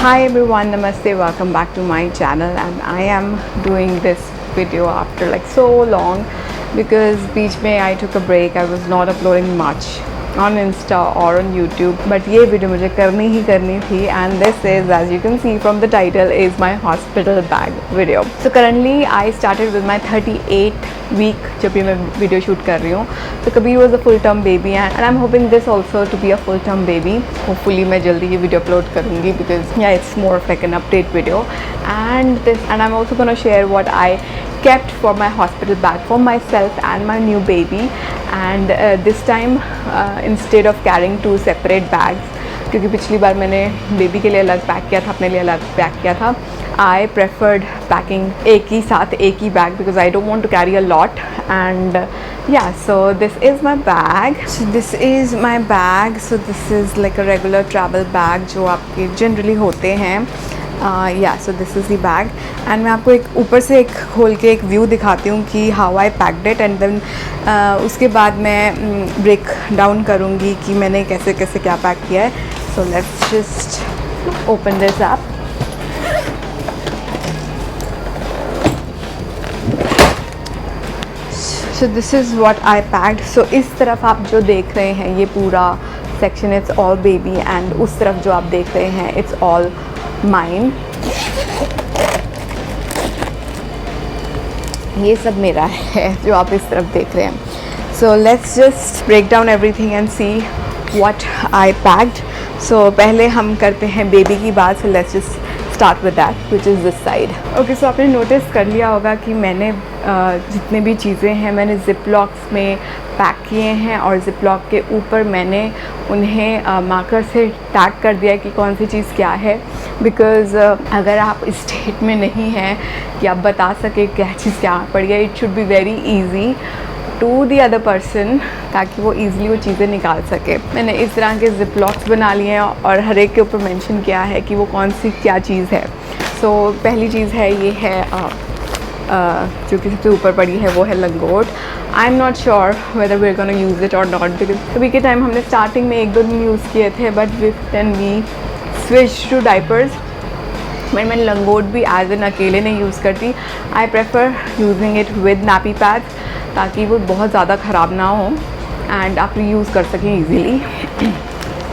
Hi everyone, namaste, welcome back to my channel and I am doing this video after like so long because बीच में I took a break. I was not uploading much on Insta or on YouTube, but ये video मुझे करनी ही करनी थी and this is, as you can see from the title, is my hospital bag video. So currently I started with my 38 week जब भी मैं video shoot कर रही हूँ. So Kabir was a full term baby and I'm hoping this also to be a full term baby. Hopefully मैं जल्दी ये video upload करूँगी because yeah, it's more of like an update video and I'm also gonna share what I kept for my hospital bag for myself and my new baby. And this time instead of carrying two separate bags, क्योंकि पिछली बार मैंने baby के लिए अलग pack किया था, अपने लिए अलग पैक किया था, I preferred packing एक ही साथ एक ही bag because I don't want to carry a lot. And yeah, so this is my bag. So this is my bag. So this is like a regular travel bag जो आपके generally होते हैं. या सो this is the bag and मैं आपको एक ऊपर से एक खोल के एक व्यू दिखाती हूँ कि how I packed it and then उसके बाद मैं ब्रेक डाउन करूँगी कि मैंने कैसे कैसे क्या पैक किया है. So let's just open this up. So this is what I packed. So इस तरफ आप जो देख रहे हैं ये पूरा section it's all baby and उस तरफ जो आप देख रहे हैं इट्स ऑल माइन. ये सब मेरा है जो आप इस तरफ देख रहे हैं. So let's just break down everything and see what I packed. So पहले हम करते हैं बेबी की बात. So let's just start with that which is this side. Okay, so आपने नोटिस कर लिया होगा कि मैंने जितने भी चीज़ें हैं मैंने जिप लॉक्स में पैक किए हैं और जिप लॉक के ऊपर मैंने उन्हें मार्कर से टैग कर दिया कि कौन सी चीज़ क्या है. बिकॉज़ अगर आप इस स्टेट में नहीं हैं कि आप बता सके क्या चीज़ क्या पड़ गया, it should be very easy to the other person ताकि वो ईज़िली वो चीज़ें निकाल सके. मैंने इस तरह के जिप लॉक्स बना लिए हैं और हर एक के ऊपर मेंशन किया है कि वो कौन सी क्या चीज़ है. सो पहली चीज़ है ये है जो कि सबसे ऊपर पड़ी है वो है लंगोट. I am not sure whether we are gonna use it और नॉट बिकॉज अभी के टाइम हमने स्टार्टिंग में 1-2 दिन यूज़ किए थे but then we switch to diapers. मैं लंगोट भी एज एन अकेले नहीं यूज़ करती. I prefer using it with nappy pads ताकि वो बहुत ज़्यादा ख़राब ना हो एंड आप यूज़ कर सकें easily.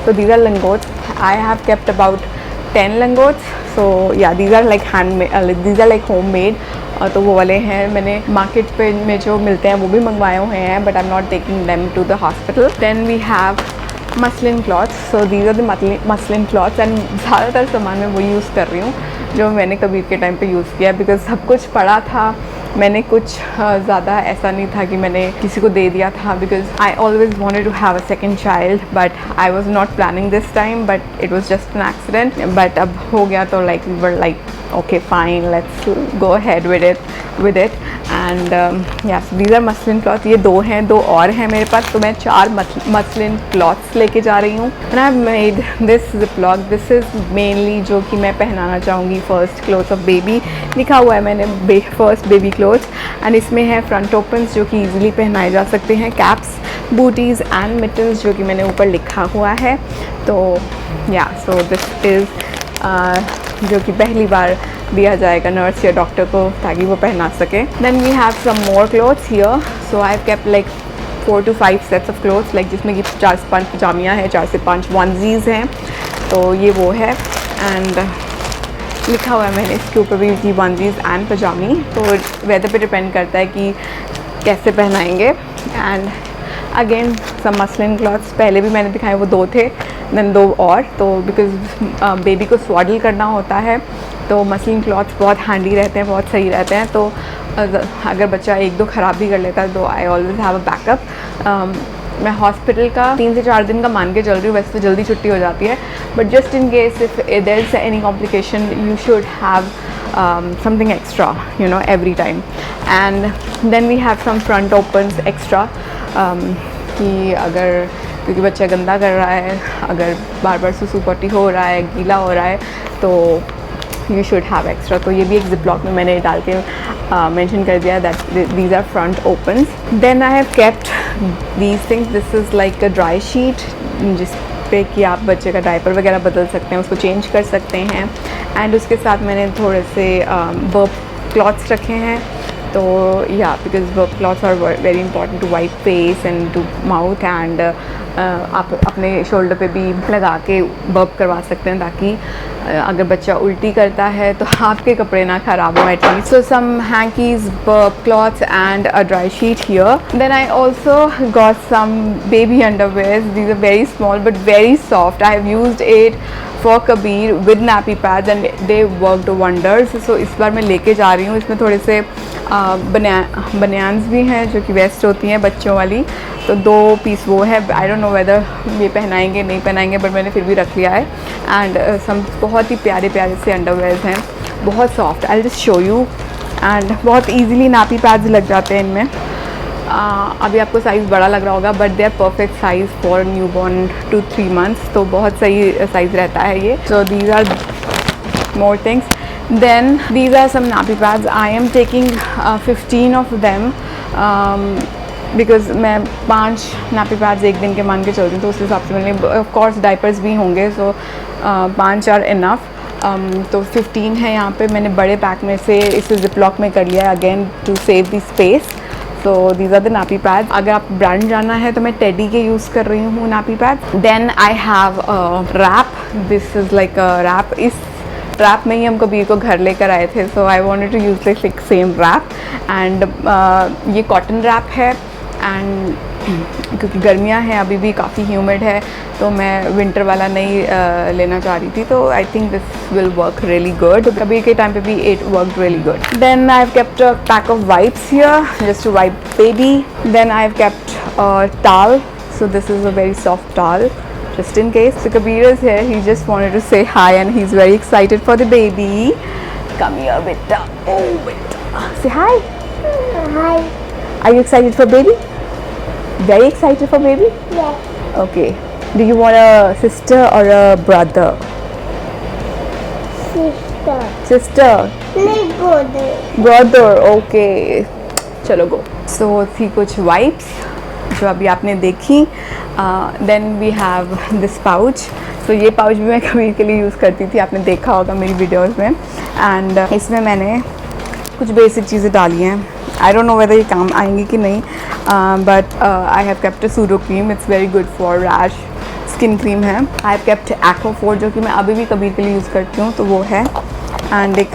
So these are langots. I have kept about 10 langots. So yeah, these are like handmade. These are like homemade. तो वो वाले हैं मैंने मार्केट पे में जो मिलते हैं वो भी मंगवाए हुए हैं but I am not taking them to the hospital. Then we have muslin cloths. So these are the muslin cloths and ज़्यादातर सामान मैं वो यूज़ कर रही हूँ जो मैंने कबीर के टाइम पे यूज़ किया बिकॉज सब कुछ पड़ा था. मैंने कुछ ज़्यादा ऐसा नहीं था कि मैंने किसी को दे दिया था because I always wanted to have a second child but I was not planning this time but it was just an accident. But अब हो गया तो like we were like okay fine, let's go ahead with it and yes, these are muslin cloths. ये 2 हैं, 2 और हैं मेरे पास तो मैं 4 muslin cloths लेके जा रही हूँ. and I've made this ziploc. this is mainly जो कि मैं पहनाना चाहूँगी first clothes of baby. लिखा हुआ है मैंने first baby clothes and इसमें है front opens जो कि easily पहनाए जा सकते हैं, caps, booties and mittens जो कि मैंने ऊपर लिखा हुआ है. तो yeah, so this is जो कि पहली बार दिया जाएगा नर्स या डॉक्टर को ताकि वो पहना सके. Then we have some more clothes here. So I have kept like 4 to 5 sets of clothes like जिसमें कि 4 से 5 पजामियाँ हैं, 4 से 5 वनजीज़ हैं. तो ये वो है एंड लिखा हुआ है मैंने इसके ऊपर भी कि वनजीज़ एंड पजामी. तो वेदर पे डिपेंड करता है कि कैसे पहनाएंगे. And again some muslin cloths. पहले भी मैंने दिखाए वो 2 थे देन 2 और. तो बिकॉज बेबी को स्वाडल करना होता है तो मसलिन क्लॉथ्स बहुत हैंडी रहते हैं, बहुत सही रहते हैं. तो अगर बच्चा 1-2 ख़राब भी कर लेता है तो I always have a backup. मैं हॉस्पिटल का 3 से 4 दिन का मान के चल रही हूँ. वैसे तो जल्दी छुट्टी हो जाती है but just in case if there is any complication you should have something extra, you know, every time. And then we have some front opens extra कि अगर क्योंकि बच्चा गंदा कर रहा है, अगर बार बार सुसु पट्टी हो रहा है, गीला हो रहा है तो यू शुड हैव एक्स्ट्रा. तो ये भी एक जिप लॉक में मैंने डाल के मेंशन कर दिया that these are front opens. Then I have kept these things. This is like a dry sheet पे कि आप बच्चे का डायपर वगैरह बदल सकते हैं, उसको चेंज कर सकते हैं। एंड उसके साथ मैंने थोड़े से बर्प क्लॉथ्स रखे हैं, तो या because burp cloths are very important to wipe face and to mouth, and आप अपने शोल्डर पे भी लगा के बर्प करवा सकते हैं, ताकि अगर बच्चा उल्टी करता है तो आपके कपड़े ना ख़राब हो at least. So some hankies, burp cloths and a dry sheet here. Then I also got some baby underwears, these are very small but very soft. I have used it for Kabir with nappy pads and they worked wonders. So इस बार मैं लेके जा रही हूँ। इसमें थोड़े से बनियान्स भी हैं जो कि वेस्ट होती हैं बच्चों वाली, तो 2 पीस वो है। आई डोंट नो वेदर ये पहनाएंगे नहीं पहनाएंगे, बट मैंने फिर भी रख लिया है। एंड सम बहुत ही प्यारे प्यारे से अंडरवेयर्स हैं, बहुत soft. I just show you. And बहुत ईजिली नापी पैड्स लग जाते हैं इनमें। अभी आपको साइज़ बड़ा लग रहा होगा, but they are perfect size for newborn 2-3 months, तो बहुत सही साइज़ रहता है ये। So these are more things. Then these are some nappy pads. I am taking 15 of them because मैं 5 nappy pads एक दिन के मान के चलती हूँ, तो उस हिसाब से मैंने of course diapers भी होंगे, so 5 are enough. तो 15 है यहाँ पे। मैंने बड़े पैक में से इसे जिपलॉक में कर लिया है again to save the space. So these are the nappy pads. अगर आप ब्रांड जाना है तो मैं टेडी के यूज़ कर रही हूँ nappy pads. Then I have wrap, this is like a wrap. इस रैप में ही हम कबीर को घर लेकर आए थे, so I wanted to use like same wrap. And ये कॉटन रैप है, एंड क्योंकि गर्मियाँ हैं अभी भी, काफ़ी ह्यूमिड है, तो मैं विंटर वाला नहीं लेना चाह रही थी। तो I think this will work really good. Kabir के टाइम पे भी it work really good. Then I have kept a pack of wipes here just to wipe baby. Then I have kept towel, so this is a very soft towel just in case. So Kabir is here, he just wanted to say hi and he's very excited for the baby. Come here beta, oh beta, say hi. Hi. Are you excited for baby? Very excited for baby? Yes. Okay, do you want a sister or a brother? Sister. Sister. Like brother. Brother, okay, चलो go. So थी कुछ wipes जो अभी आपने देखी। Then we have this pouch. So ये pouch भी मैं कबीर के लिए यूज़ करती थी, आपने देखा होगा मेरी वीडियोस में। एंड इसमें मैंने कुछ बेसिक चीज़ें डाली हैं। आई डोंट नो वेदर ये काम आएंगी कि नहीं, but I have kept a Sudocrem, it's very good for rash. Skin cream है। आई हैव केप्ट एक्वा 4 जो कि मैं अभी भी कबीर के लिए यूज़ करती हूँ, तो वो है। एंड एक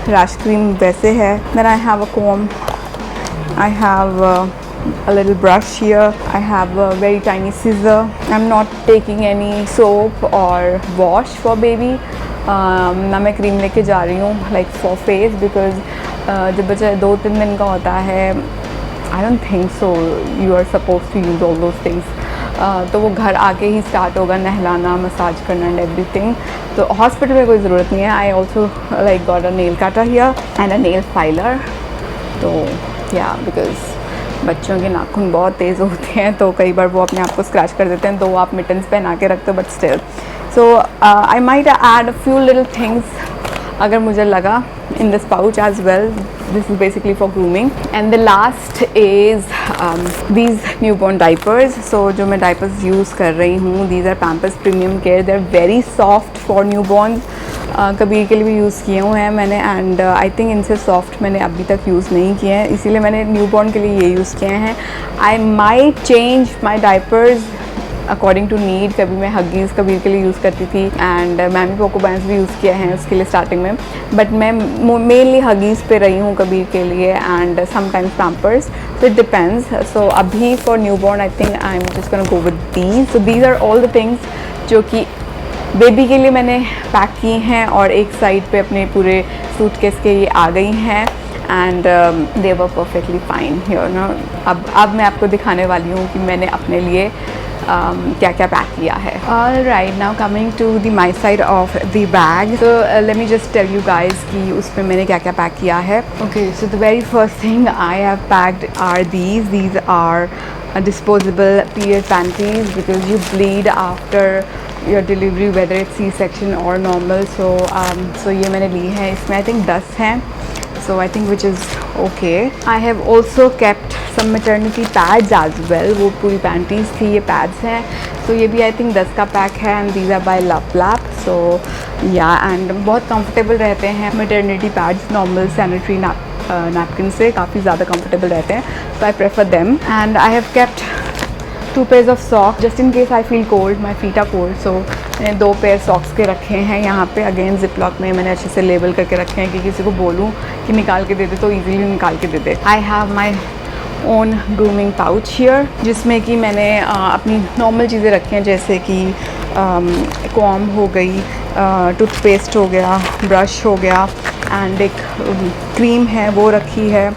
रैश क्रीम वैसे है। Then I have a comb, I have a little brush here. I have a very tiny scissor. I'm not taking any soap or wash for baby. ना मैं क्रीम लेके जा रही हूँ like for face because जब बच्चा 2-3 दिन का होता है, I don't think so you are supposed to use all those things. तो वो घर आके ही स्टार्ट होगा, नहलाना, मसाज करना एंड एवरीथिंग। तो हॉस्पिटल में कोई ज़रूरत नहीं है। I also like got a nail cutter here and a nail filer. तो या बिकॉज बच्चों के नाखून बहुत तेज़ होते हैं, तो कई बार वो अपने आप को स्क्रैच कर देते हैं, तो वो आप मिटन्स पहना के रखते हो, but still. So I might add a few little things अगर मुझे लगा in this pouch as well. This is basically for grooming. And the last is these newborn diapers. So जो मैं diapers use कर रही हूँ, these are Pampers Premium Care. They're very soft for newborns. Kabir के लिए भी यूज़ किए हुए हैं मैंने, एंड आई थिंक इनसे सॉफ्ट मैंने अभी तक यूज़ नहीं किए हैं, इसीलिए मैंने न्यूबॉर्न के लिए ये यूज़ किए हैं। I might change my diapers according to need. कभी मैं हग्गीज़ कबीर के लिए यूज़ करती थी, एंड मैमी पोको बैंड्स भी यूज़ किए हैं उसके लिए स्टार्टिंग में, बट मैं मेनली हग्गीज़ पे रही हूँ कबीर के लिए, and sometimes Pampers, so it depends. So अभी for newborn I think I am just gonna go with these. So these are all the things जो कि बेबी के लिए मैंने पैक की हैं, और एक साइड पे अपने पूरे सूटकेस के ये आ गई हैं, and they were perfectly fine here ना। अब मैं आपको दिखाने वाली हूँ कि मैंने अपने लिए क्या क्या पैक किया है। Alright, now coming to the my side of the bag. So let me just tell you guys कि उसमें मैंने क्या क्या पैक किया है। Okay, so the very first thing I have packed are these are disposable period panties because you bleed after your delivery whether it's C-section or normal. So ये मैंने ली है। इसमें I think 10 हैं, so I think which is okay. I have also kept some maternity pads as well. वो पूरी panties थी, ये pads हैं. तो ये भी आई थिंक 10 का पैक है and these are by Lap. So yeah, and बहुत comfortable रहते हैं maternity pads normal sanitary napkin से काफ़ी ज़्यादा comfortable रहते हैं. So I prefer them and I have kept 2 pairs of socks just in case I feel cold, my feet are cold. So मैंने 2 pair socks के रखे हैं यहाँ पे. अगेन जिपलॉक में मैंने अच्छे से लेबल करके रखे हैं कि किसी को बोलूँ कि निकाल के दे दे तो ईजीली निकाल के दे दे. I have my own grooming pouch here जिसमें कि मैंने अपनी नॉर्मल चीज़ें रखी हैं जैसे कि कॉम हो गई, टूथपेस्ट हो गया, ब्रश हो गया एंड एक क्रीम है वो रखी है,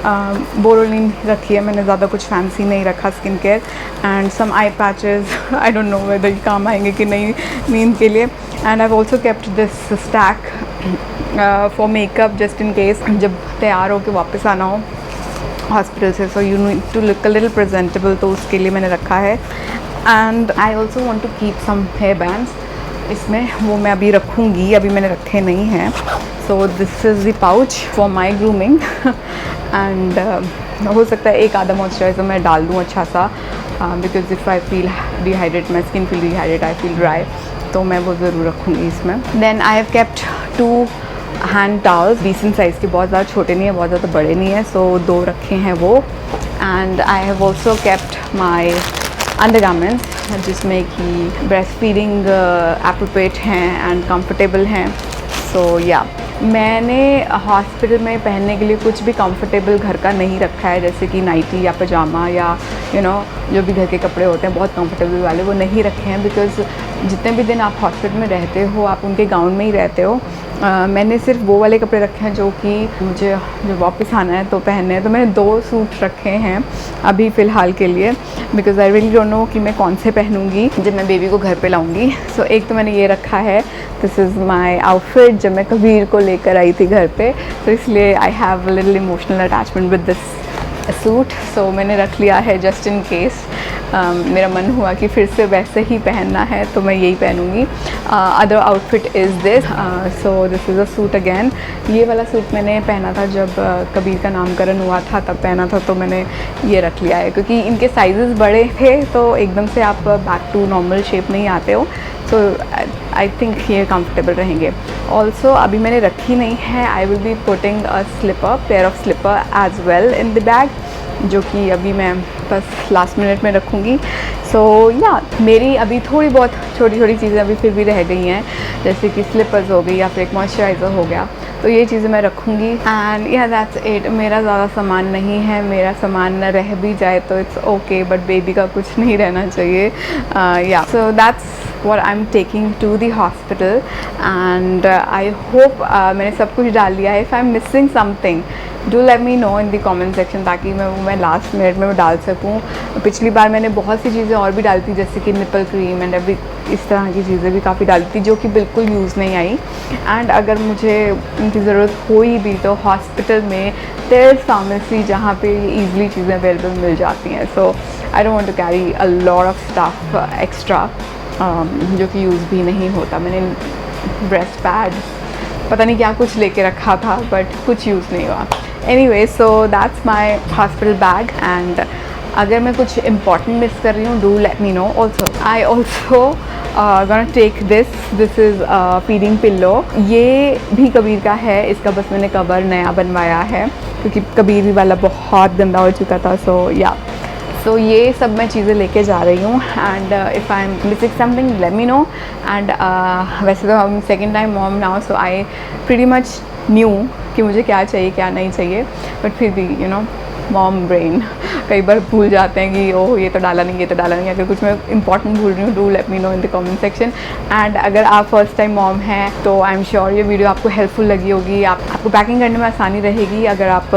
बोरोलिन रखी है. मैंने ज़्यादा कुछ फैंसी नहीं रखा. Skin care and some eye patches. I don't know whether ये काम आएंगे कि नहीं नींद के लिए. And I have also kept this stack for makeup just in case जब तैयार हो के वापस आना हो हॉस्पिटल से. So you need to look a little presentable, तो उसके लिए मैंने रखा है. And I also want to keep some hair bands इसमें, वो मैं अभी रखूँगी, अभी मैंने रखे नहीं हैं. सो this is the pouch for my grooming and हो सकता है एक आधा मॉइस्चराइज़र मैं डाल दूँ अच्छा सा because if I feel dehydrate, my skin feel dehydrate, I feel dry, तो मैं वो ज़रूर रखूँगी इसमें. Then I have kept 2 hand towels decent size के, बहुत ज़्यादा छोटे नहीं है, बहुत ज़्यादा बड़े नहीं है. सो 2 रखे हैं वो. And I have also kept my undergarments जिसमें कि ब्रेस्ट फीडिंग एप्रोप्रिएट हैं एंड कंफर्टेबल हैं. सो या मैंने हॉस्पिटल में पहनने के लिए कुछ भी कंफर्टेबल घर का नहीं रखा है जैसे कि नाइटी या पजामा या जो भी घर के कपड़े होते हैं बहुत कंफर्टेबल वाले वो नहीं रखे हैं. बिकॉज़ जितने भी दिन आप हॉस्पिटल में रहते हो आप उनके गाउन में ही रहते हो. मैंने सिर्फ वो वाले कपड़े रखे हैं जो कि मुझे जब वापस आना है तो पहनने हैं. तो मैंने 2 सूट रखे हैं अभी फ़िलहाल के लिए because I really don't know कि मैं कौन से पहनूंगी जब मैं बेबी को घर पे लाऊंगी. सो एक तो मैंने ये रखा है, दिस इज़ माई आउटफिट जब मैं कबीर को लेकर आई थी घर पे, तो इसलिए I have a little emotional attachment with this suit. So मैंने रख लिया है जस्ट इन केस मेरा मन हुआ कि फिर से वैसे ही पहनना है तो मैं यही पहनूंगी. Other outfit is this. So this is a suit again. ये वाला सूट मैंने पहना था जब कबीर का नामकरण हुआ था तब पहना था, तो मैंने ये रख लिया है क्योंकि इनके साइजेस बड़े थे तो एकदम से आप बैक टू नॉर्मल शेप नहीं आते हो. सो आई थिंक ये कंफर्टेबल रहेंगे. ऑल्सो अभी मैंने रखी नहीं है, I will be putting a slipper, pair of slipper as well in the bag जो कि अभी मैं बस लास्ट मिनट में रखूँगी. सो या मेरी अभी थोड़ी बहुत छोटी छोटी चीज़ें अभी फिर भी रह गई हैं जैसे कि स्लिपर्स हो गई या फिर एक मॉइस्चराइज़र हो गया, तो ये चीज़ें मैं रखूँगी. एंड या दैट्स इट. मेरा ज़्यादा सामान नहीं है, मेरा सामान रह भी जाए तो इट्स ओके बट बेबी का कुछ नहीं रहना चाहिए. या so that's what I'm taking to the hospital and I hope मैंने सब कुछ डाल लिया है. If I'm missing something do let me know in the comment section ताकि मैं लास्ट मिनट में डाल सकूँ. पिछली बार मैंने बहुत सी चीज़ें और भी डाली थी जैसे कि निपल क्रीम एंड अभी इस तरह की चीज़ें भी काफ़ी डाली थी जो कि बिल्कुल यूज़ नहीं आई. एंड अगर मुझे उनकी ज़रूरत हुई भी तो हॉस्पिटल में देयर इज़ फार्मेसी जहाँ पे ईज़िली चीज़ें अवेलेबल मिल जाती हैं. So I don't want to carry a lot of stuff extra जो कि यूज़ भी नहीं होता. मैंने ब्रेस्ट पैड पता नहीं क्या कुछ लेके रखा था बट कुछ यूज़ नहीं हुआ. Anyway so that's my hospital bag and अगर मैं कुछ इंपॉर्टेंट मिस कर रही हूँ do let me know. Also I also gonna take this is feeding pillow. ये भी कबीर का है, इसका बस मैंने कवर नया बनवाया है क्योंकि कबीर वाला बहुत गंदा हो चुका था. सो या सो ये सब मैं चीज़ें लेके जा रही हूँ and if I am missing something let me no. And वैसे तो हम second time mom now so I pretty much new कि मुझे क्या चाहिए क्या नहीं चाहिए बट फिर भी मॉम ब्रेन कई बार भूल जाते हैं कि ओह ये तो डाला नहीं ये तो डाला नहीं. अगर कुछ मैं इंपॉर्टेंट भूल रही हूँ do let me no in the comment section. And अगर आप फर्स्ट टाइम मॉम हैं तो आई एम श्योर ये वीडियो आपको हेल्पफुल लगी होगी. आपको पैकिंग करने में आसानी रहेगी अगर आप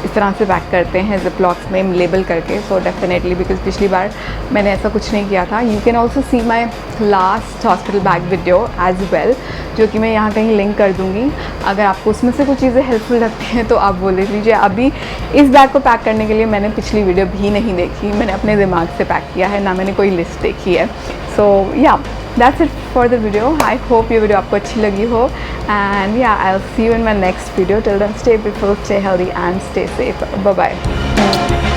इस तरह से पैक करते हैं जिपलॉक्स में लेबल करके. सो डेफिनेटली बिकॉज पिछली बार मैंने ऐसा कुछ नहीं किया था. You can also see my last hospital bag video as well जो कि मैं यहाँ कहीं लिंक कर दूँगी. अगर आपको उसमें से कुछ चीज़ें हेल्पफुल लगती हैं तो आप बोल लीजिए. अभी इस बैग को पैक करने के लिए मैंने पिछली वीडियो भी नहीं देखी, मैंने अपने दिमाग से पैक किया है, ना मैंने कोई लिस्ट देखी है. So yeah that's it for the video. I hope ये वीडियो आपको अच्छी लगी हो and yeah I will see you in my next video. Till then stay beautiful, stay healthy and stay safe. Bye bye.